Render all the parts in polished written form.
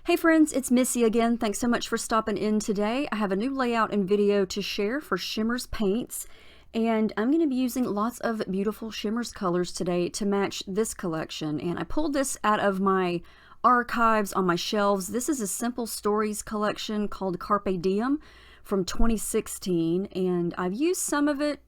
Hey friends, it's Missy again. Thanks so much for stopping in today. I have a new layout and video to share for Shimmerz paints, and I'm going to be using lots of beautiful Shimmerz colors today to match this collection. And I pulled this out of my archives on my shelves. This is a Simple Stories collection called Carpe Diem from 2016, and I've used some of it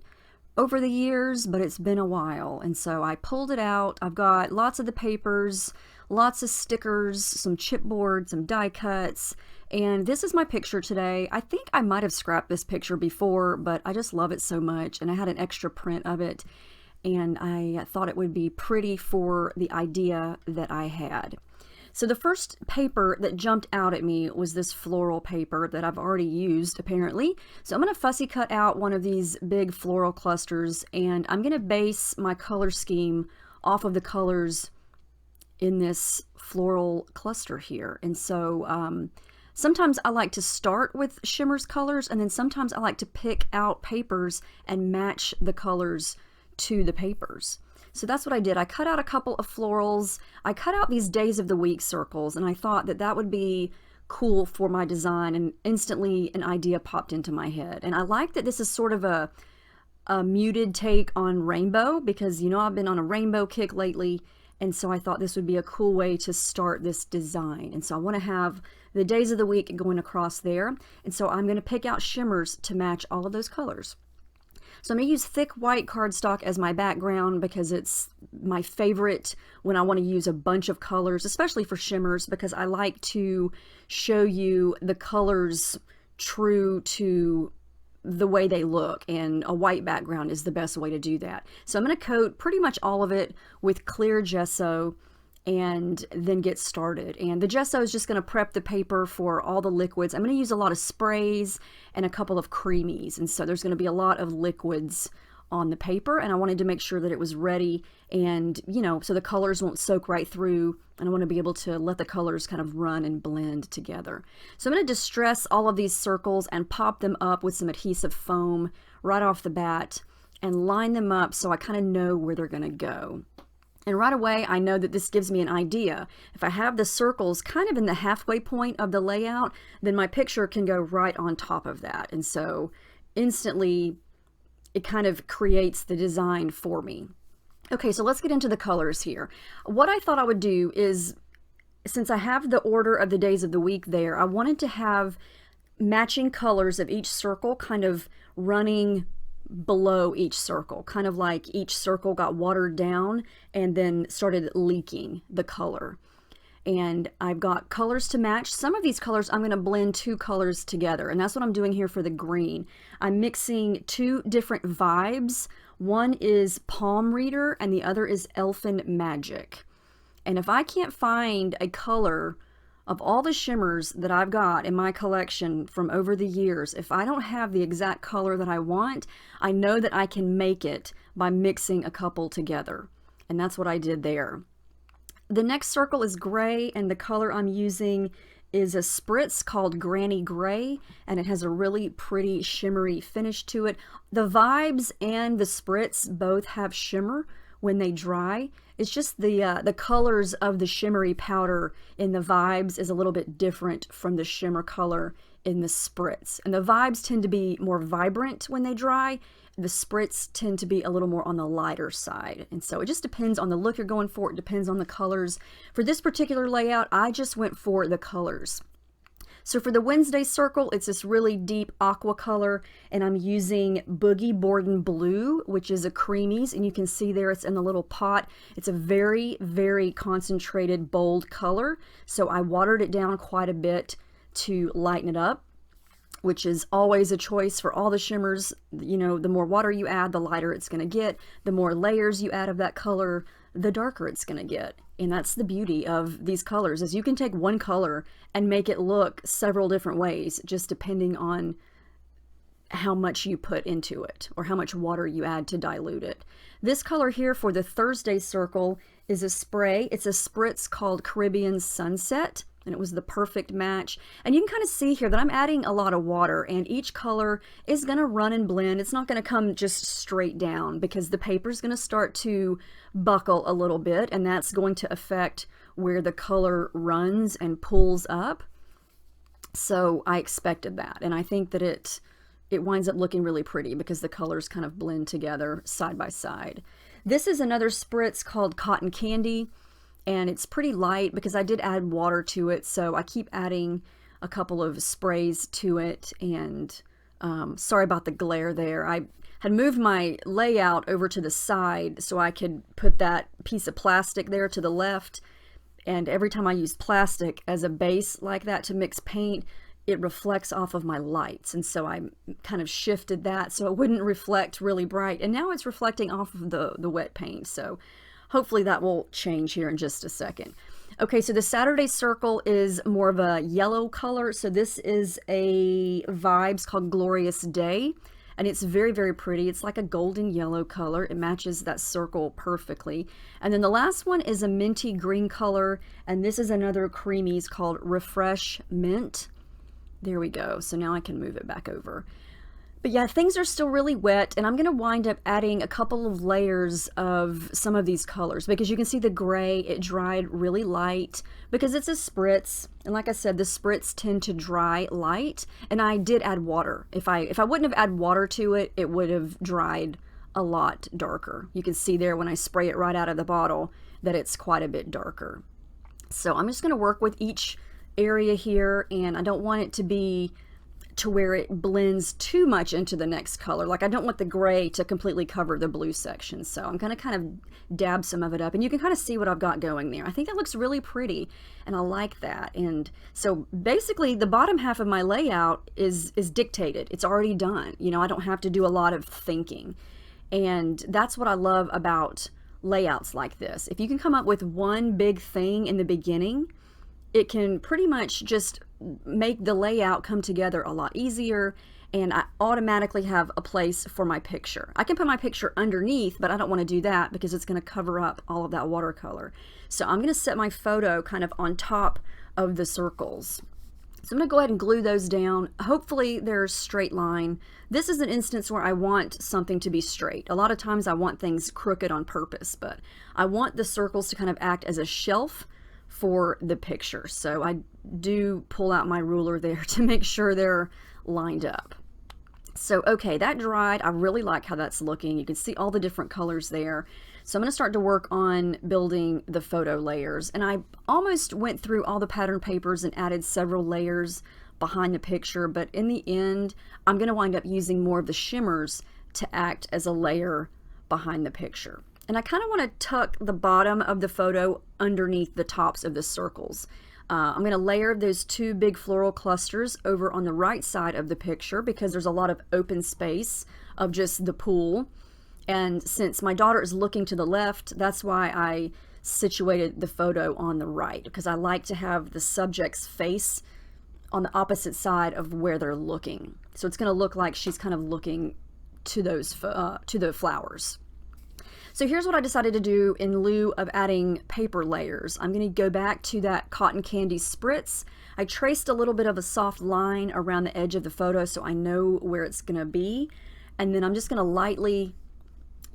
over the years, but it's been a while, and so I pulled it out. I've got lots of the papers, lots of stickers, some chipboard, some die cuts, and this is my picture today. I think I might have scrapped this picture before, but I just love it so much, and I had an extra print of it, and I thought it would be pretty for the idea that I had. So the first paper that jumped out at me was this floral paper that I've already used, apparently. So I'm going to fussy cut out one of these big floral clusters, and I'm going to base my color scheme off of the colors in this floral cluster here. And so sometimes I like to start with Shimmerz colors, and then sometimes I like to pick out papers and match the colors to the papers. So that's what I did. I cut out a couple of florals. I cut out these days of the week circles, and I thought that that would be cool for my design, and instantly an idea popped into my head. And I like that this is sort of a muted take on rainbow, because you know I've been on a rainbow kick lately, and so I thought this would be a cool way to start this design. And so I want to have the days of the week going across there, and so I'm going to pick out Shimmerz to match all of those colors. So I'm going to use thick white cardstock as my background because it's my favorite when I want to use a bunch of colors, especially for Shimmerz, because I like to show you the colors true to the way they look, and a white background is the best way to do that. So I'm going to coat pretty much all of it with clear gesso and then get started. And the gesso is just going to prep the paper for all the liquids. I'm going to use a lot of sprays and a couple of Creameez, and so there's going to be a lot of liquids on the paper, and I wanted to make sure that it was ready, and you know, so the colors won't soak right through, and I want to be able to let the colors kind of run and blend together. So I'm going to distress all of these circles and pop them up with some adhesive foam right off the bat and line them up so I kind of know where they're going to go. And right away, I know that this gives me an idea. If I have the circles kind of in the halfway point of the layout, then my picture can go right on top of that. And so instantly, it kind of creates the design for me. Okay, so let's get into the colors here. What I thought I would do is, since I have the order of the days of the week there, I wanted to have matching colors of each circle kind of running below each circle, kind of like each circle got watered down and then started leaking the color. And I've got colors to match. Some of these colors I'm going to blend two colors together, and that's what I'm doing here for the green. I'm mixing two different Vibez. One is Palm Reader and the other is Elfin Magic. And if I can't find a color of all the Shimmerz that I've got in my collection from over the years, if I don't have the exact color that I want, I know that I can make it by mixing a couple together. And that's what I did there. The next circle is gray, and the color I'm using is a Spritz called Granny Gray, and it has a really pretty shimmery finish to it. The Vibez and the Spritz both have shimmer when they dry. It's just the colors of the shimmery powder in the Vibez is a little bit different from the shimmer color in the Spritz. And the Vibez tend to be more vibrant when they dry. The Spritz tend to be a little more on the lighter side. And so it just depends on the look you're going for. It depends on the colors. For this particular layout, I just went for the colors. So for the Wednesday circle, it's this really deep aqua color, and I'm using Boogie Boardin Blue, which is a Creameez, and you can see there it's in the little pot. It's a very, very concentrated, bold color, so I watered it down quite a bit to lighten it up, which is always a choice for all the Shimmerz. You know, the more water you add, the lighter it's going to get. The more layers you add of that color, the darker it's going to get. And that's the beauty of these colors, is you can take one color and make it look several different ways, just depending on how much you put into it or how much water you add to dilute it. This color here for the Thursday circle is a spray. It's a Spritz called Caribbean Sunset, and it was the perfect match. And you can kind of see here that I'm adding a lot of water, and each color is going to run and blend. It's not going to come just straight down because the paper is going to start to buckle a little bit, and that's going to affect where the color runs and pulls up. So I expected that, and I think that it winds up looking really pretty because the colors kind of blend together side by side. This is another spritz called Cotton Candy, and it's pretty light because I did add water to it, so I keep adding a couple of sprays to it. And sorry about the glare there. I had moved my layout over to the side so I could put that piece of plastic there to the left, and every time I use plastic as a base like that to mix paint, it reflects off of my lights, and so I kind of shifted that so it wouldn't reflect really bright, and now it's reflecting off of the wet paint, so hopefully that will change here in just a second. Okay, so the Saturday circle is more of a yellow color, so this is a Vibez called Glorious Day, and it's very, very pretty. It's like a golden yellow color. It matches that circle perfectly. And then the last one is a minty green color, and this is another Creameez called Refresh Mint. There we go. So now I can move it back over. But yeah, things are still really wet, and I'm going to wind up adding a couple of layers of some of these colors because you can see the gray, it dried really light because it's a spritz. And like I said, the spritz tend to dry light, and I did add water. If I wouldn't have added water to it, it would have dried a lot darker. You can see there when I spray it right out of the bottle that it's quite a bit darker. So I'm just going to work with each area here, and I don't want it to be to where it blends too much into the next color. Like I don't want the gray to completely cover the blue section. So I'm going to kind of dab some of it up, and you can kind of see what I've got going there. I think that looks really pretty, and I like that. And so basically the bottom half of my layout is dictated. It's already done. You know, I don't have to do a lot of thinking. And that's what I love about layouts like this. If you can come up with one big thing in the beginning, it can pretty much just make the layout come together a lot easier, and I automatically have a place for my picture. I can put my picture underneath, but I don't want to do that because it's going to cover up all of that watercolor. So I'm going to set my photo kind of on top of the circles. So I'm going to go ahead and glue those down. Hopefully they're straight line. This is an instance where I want something to be straight. A lot of times I want things crooked on purpose, but I want the circles to kind of act as a shelf for the picture. So I do pull out my ruler there to make sure they're lined up. So okay, that dried. I really like how that's looking. You can see all the different colors there. So I'm going to start to work on building the photo layers, and I almost went through all the pattern papers and added several layers behind the picture, but in the end I'm going to wind up using more of the shimmers to act as a layer behind the picture. And I kind of want to tuck the bottom of the photo underneath the tops of the circles. I'm going to layer those two big floral clusters over on the right side of the picture because there's a lot of open space of just the pool. And since my daughter is looking to the left, that's why I situated the photo on the right, because I like to have the subject's face on the opposite side of where they're looking. So it's going to look like she's kind of looking to those to the flowers. So here's what I decided to do in lieu of adding paper layers. I'm going to go back to that cotton candy spritz. I traced a little bit of a soft line around the edge of the photo so I know where it's going to be. And then I'm just going to lightly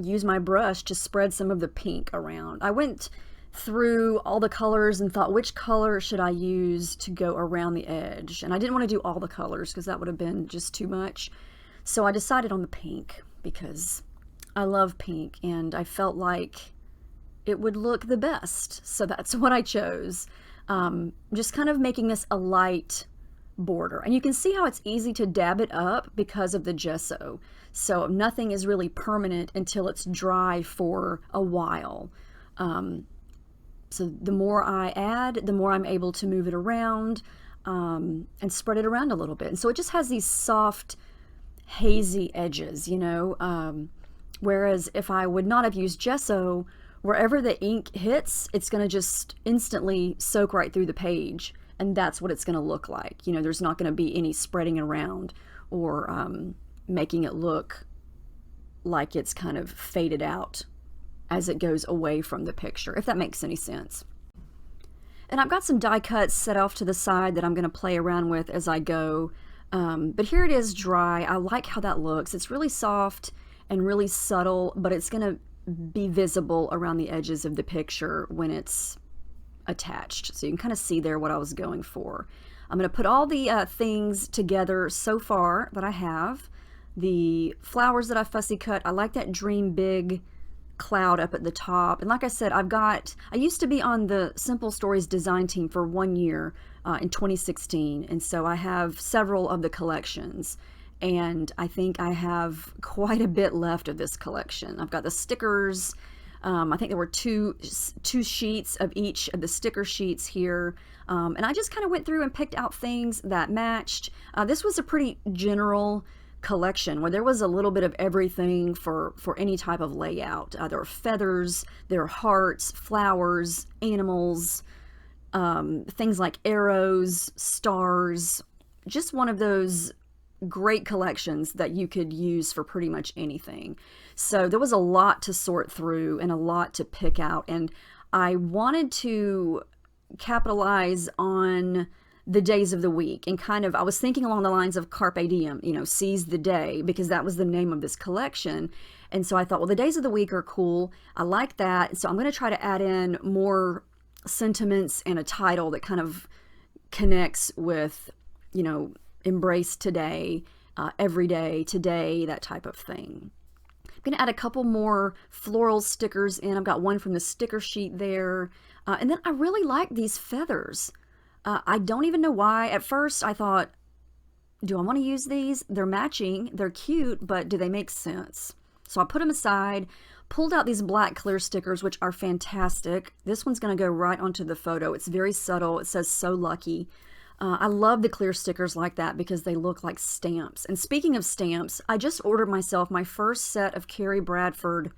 use my brush to spread some of the pink around. I went through all the colors and thought, which color should I use to go around the edge? And I didn't want to do all the colors because that would have been just too much. So I decided on the pink because I love pink and I felt like it would look the best. So that's what I chose. Just kind of making this a light border. And you can see how it's easy to dab it up because of the gesso. So nothing is really permanent until it's dry for a while. So the more I add, the more I'm able to move it around and spread it around a little bit. And so it just has these soft, hazy edges, you know. Whereas if I would not have used gesso, wherever the ink hits, it's going to just instantly soak right through the page. And that's what it's going to look like. You know, there's not going to be any spreading around or making it look like it's kind of faded out as it goes away from the picture, if that makes any sense. And I've got some die cuts set off to the side that I'm going to play around with as I go. But here it is dry. I like how that looks. It's really soft and really subtle, but it's going to be visible around the edges of the picture when it's attached. So you can kind of see there what I was going for. I'm going to put all the things together so far that I have. The flowers that I fussy cut, I like that Dream Big cloud up at the top. And like I said, I used to be on the Simple Stories design team for 1 year in 2016. And so I have several of the collections. And I think I have quite a bit left of this collection. I've got the stickers. I think there were two sheets of each of the sticker sheets here. And I just kind of went through and picked out things that matched. This was a pretty general collection where there was a little bit of everything for any type of layout. There were feathers, there were hearts, flowers, animals, things like arrows, stars. Just one of those great collections that you could use for pretty much anything. So there was a lot to sort through and a lot to pick out, and I wanted to capitalize on the days of the week, and I was thinking along the lines of Carpe Diem, seize the day, because that was the name of this collection. And so I thought, well, the days of the week are cool. I like that. So I'm going to try to add in more sentiments and a title that kind of connects with, embrace today, every day, today, that type of thing. I'm going to add a couple more floral stickers in. I've got one from the sticker sheet there. And then I really like these feathers. I don't even know why. At first I thought, do I want to use these? They're matching, they're cute, but do they make sense? So I put them aside, pulled out these black clear stickers, which are fantastic. This one's going to go right onto the photo. It's very subtle. It says "So Lucky." I love the clear stickers like that because they look like stamps. And speaking of stamps, I just ordered myself my first set of Carrie Bradford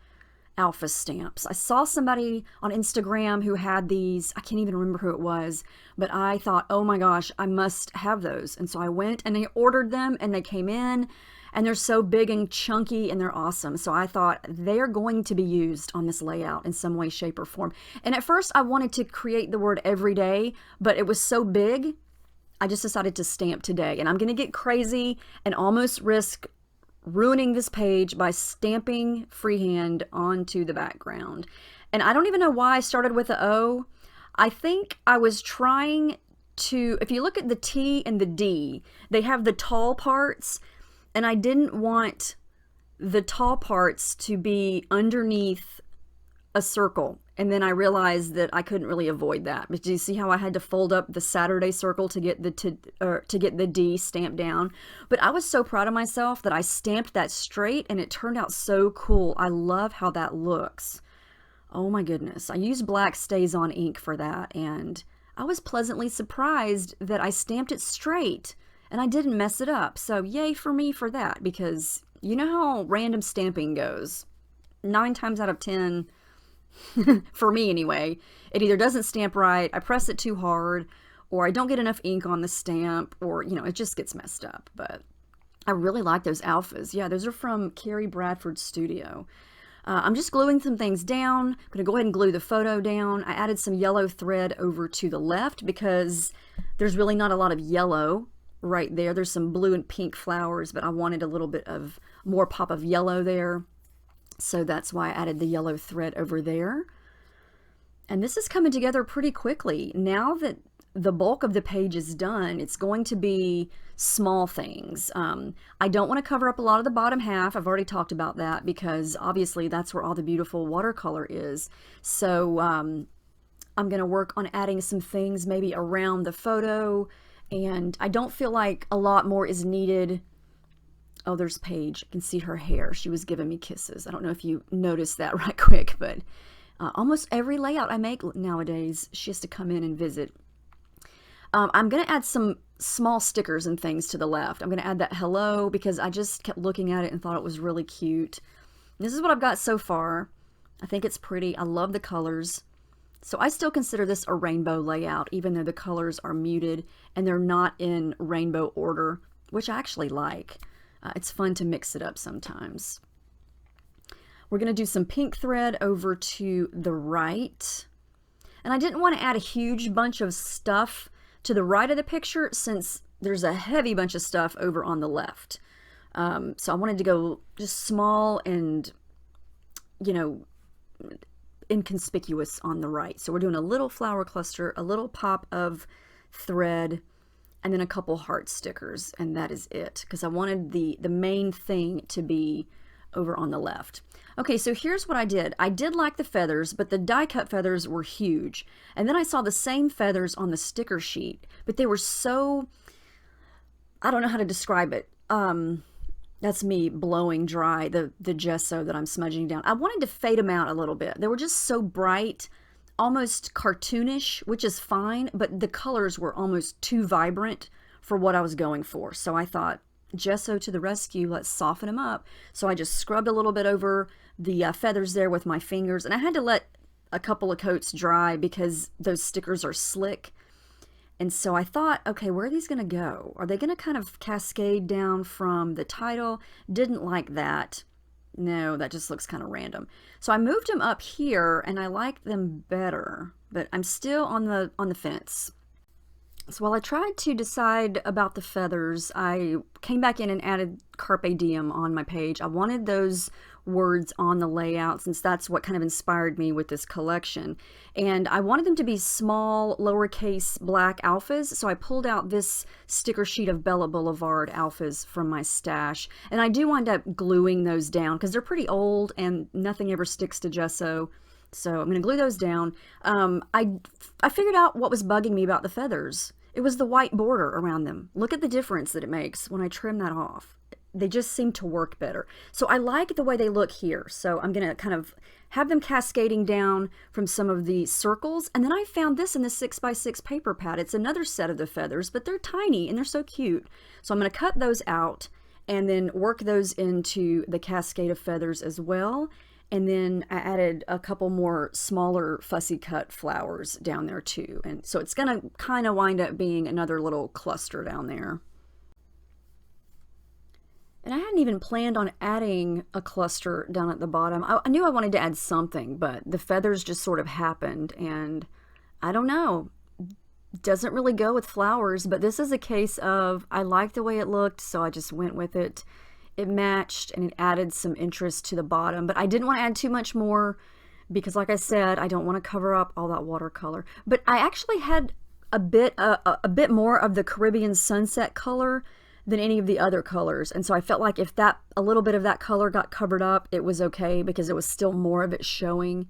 Alpha stamps. I saw somebody on Instagram who had these. I can't even remember who it was, but I thought, oh my gosh, I must have those. And so I went and I ordered them, and they came in, and they're so big and chunky, and they're awesome. So I thought they're going to be used on this layout in some way, shape, or form. And at first I wanted to create the word everyday, but it was so big, I just decided to stamp today. And I'm going to get crazy and almost risk ruining this page by stamping freehand onto the background. And I don't even know why I started with the O. I think I was trying to, if you look at the T and the D, they have the tall parts, and I didn't want the tall parts to be underneath a circle. And then I realized that I couldn't really avoid that. But do you see how I had to fold up the Saturday circle to get the D stamped down? But I was so proud of myself that I stamped that straight, and it turned out so cool. I love how that looks. Oh my goodness. I used black StazOn ink for that, and I was pleasantly surprised that I stamped it straight and I didn't mess it up. So yay for me for that, because you know how random stamping goes. 9 times out of 10, for me anyway, it either doesn't stamp right, I press it too hard, or I don't get enough ink on the stamp, or it just gets messed up. But I really like those alphas. Yeah, those are from Carrie Bradford's studio. I'm just gluing some things down. I'm going to go ahead and glue the photo down. I added some yellow thread over to the left because there's really not a lot of yellow right there. There's some blue and pink flowers, but I wanted a little bit of more pop of yellow there. So that's why I added the yellow thread over there. And this is coming together pretty quickly. Now that the bulk of the page is done, it's going to be small things. I don't want to cover up a lot of the bottom half. I've already talked about that because obviously that's where all the beautiful watercolor is. So I'm going to work on adding some things maybe around the photo, and I don't feel like a lot more is needed. Oh, there's Paige. I can see her hair. She was giving me kisses. I don't know if you noticed that right quick, but almost every layout I make nowadays, she has to come in and visit. I'm going to add some small stickers and things to the left. I'm going to add that hello because I just kept looking at it and thought it was really cute. This is what I've got so far. I think it's pretty. I love the colors. So I still consider this a rainbow layout, even though the colors are muted and they're not in rainbow order, which I actually like. It's fun to mix it up sometimes. We're going to do some pink thread over to the right. And I didn't want to add a huge bunch of stuff to the right of the picture since there's a heavy bunch of stuff over on the left. So I wanted to go just small and, inconspicuous on the right. So we're doing a little flower cluster, a little pop of thread, and then a couple heart stickers, and that is it, because I wanted the main thing to be over on the left. Okay, so here's what I did. I did like the feathers, but the die cut feathers were huge. And then I saw the same feathers on the sticker sheet, but they were so, I don't know how to describe it. That's me blowing dry the gesso that I'm smudging down. I wanted to fade them out a little bit. They were just so bright, almost cartoonish, which is fine, but the colors were almost too vibrant for what I was going for. So I thought, gesso to the rescue, let's soften them up. So I just scrubbed a little bit over the feathers there with my fingers, and I had to let a couple of coats dry because those stickers are slick. And so I thought, okay, where are these going to go? Are they going to kind of cascade down from the title? Didn't like that. No, that just looks kind of random. So I moved them up here, and I like them better, but I'm still on the fence. So while I tried to decide about the feathers, I came back in and added Carpe Diem on my page. I wanted those words on the layout since that's what kind of inspired me with this collection. And I wanted them to be small, lowercase black alphas, so I pulled out this sticker sheet of Bella Boulevard alphas from my stash. And I do wind up gluing those down because they're pretty old and nothing ever sticks to gesso. So I'm going to glue those down. I figured out what was bugging me about the feathers. It was the white border around them. Look at the difference that it makes when I trim that off. They just seem to work better. So I like the way they look here. So I'm going to kind of have them cascading down from some of the circles. And then I found this in the 6x6 paper pad. It's another set of the feathers, but they're tiny and they're so cute. So I'm going to cut those out and then work those into the cascade of feathers as well. And then I added a couple more smaller fussy cut flowers down there too. And so it's going to kind of wind up being another little cluster down there. And I hadn't even planned on adding a cluster down at the bottom. I knew I wanted to add something, but the feathers just sort of happened. And I don't know, doesn't really go with flowers, but this is a case of I liked the way it looked, so I just went with it. It matched and it added some interest to the bottom, but I didn't want to add too much more because, like I said, I don't want to cover up all that watercolor. But I actually had a bit more of the Caribbean sunset color than any of the other colors, and so I felt like if a little bit of that color got covered up, it was okay because it was still more of it showing,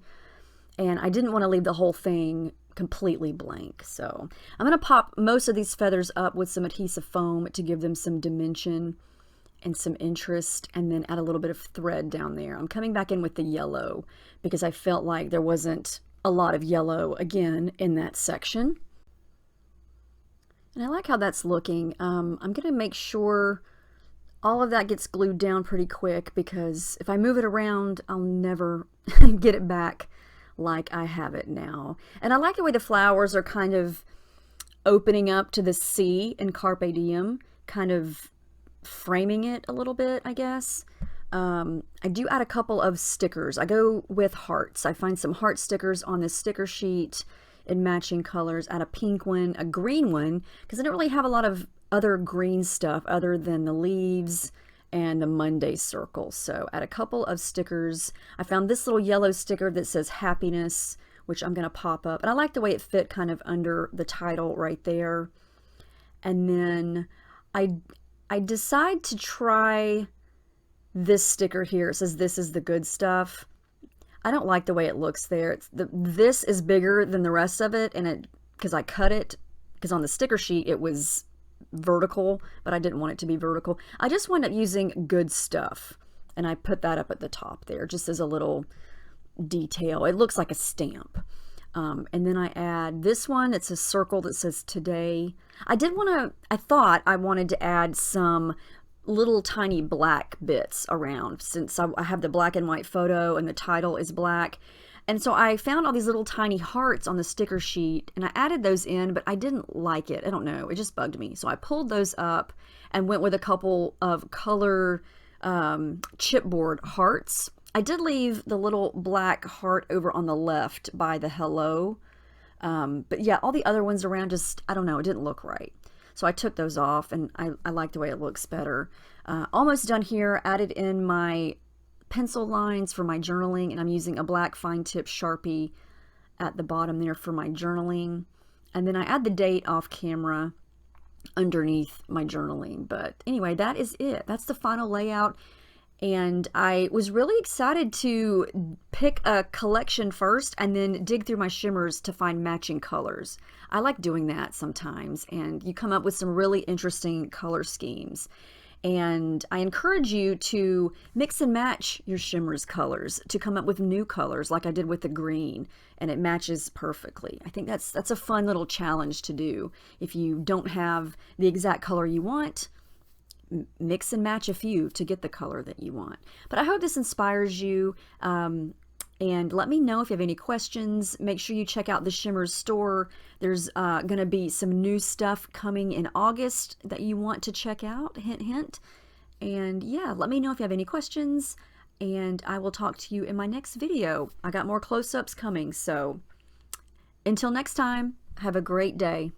and I didn't want to leave the whole thing completely blank. So I'm going to pop most of these feathers up with some adhesive foam to give them some dimension and some interest, and then add a little bit of thread down there. I'm coming back in with the yellow because I felt like there wasn't a lot of yellow again in that section. And I like how that's looking. I'm going to make sure all of that gets glued down pretty quick because if I move it around, I'll never get it back like I have it now. And I like the way the flowers are kind of opening up to the sea in Carpe Diem, kind of framing it a little bit, I guess. I do add a couple of stickers. I go with hearts. I find some heart stickers on this sticker sheet in matching colors. Add a pink one, a green one, because I don't really have a lot of other green stuff other than the leaves and the Monday circle. So add a couple of stickers. I found this little yellow sticker that says happiness, which I'm going to pop up. And I like the way it fit kind of under the title right there. And then I decide to try this sticker here. It says this is the good stuff. I don't like the way it looks there. This is bigger than the rest of it, and because I cut it, because on the sticker sheet it was vertical, but I didn't want it to be vertical. I just wound up using good stuff, and I put that up at the top there just as a little detail. It looks like a stamp. And then I add this one. It's a circle that says today. I thought I wanted to add some little tiny black bits around since I have the black and white photo and the title is black. And so I found all these little tiny hearts on the sticker sheet and I added those in, but I didn't like it. I don't know. It just bugged me. So I pulled those up and went with a couple of color chipboard hearts. I did leave the little black heart over on the left by the hello. But yeah, all the other ones around just, I don't know, it didn't look right. So I took those off and I like the way it looks better. Almost done here. Added in my pencil lines for my journaling, and I'm using a black fine tip Sharpie at the bottom there for my journaling. And then I add the date off camera underneath my journaling. But anyway, that is it. That's the final layout. And I was really excited to pick a collection first and then dig through my shimmers to find matching colors. I like doing that sometimes, and you come up with some really interesting color schemes. And I encourage you to mix and match your shimmers colors to come up with new colors, like I did with the green, and it matches perfectly. I think that's a fun little challenge to do. If you don't have the exact color you want, mix and match a few to get the color that you want. But I hope this inspires you, and let me know if you have any questions. Make sure you check out the Shimmerz store. There's going to be some new stuff coming in August that you want to check out, hint hint. And yeah, let me know if you have any questions, and I will talk to you in my next video. I got more close-ups coming, so until next time, have a great day.